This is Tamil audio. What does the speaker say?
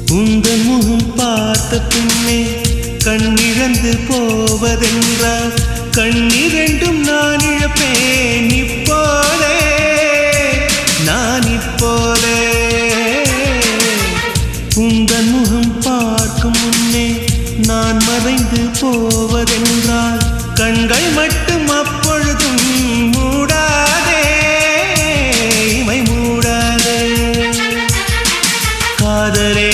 உந்தன் முகம் பார்த்த பின்னே கண்ணிழந்து போவதென்றால் கண்ணிரண்டும் நான் இழப்பேன் இப்போதே நான் இப்போதே உந்தன் முகம் பார்க்கும் முன்னே நான் மறைந்து போவதென்றால் கண்கள் மட்டும் அப்பொழுதும் மூடாதே இமை மூடாதே காதலே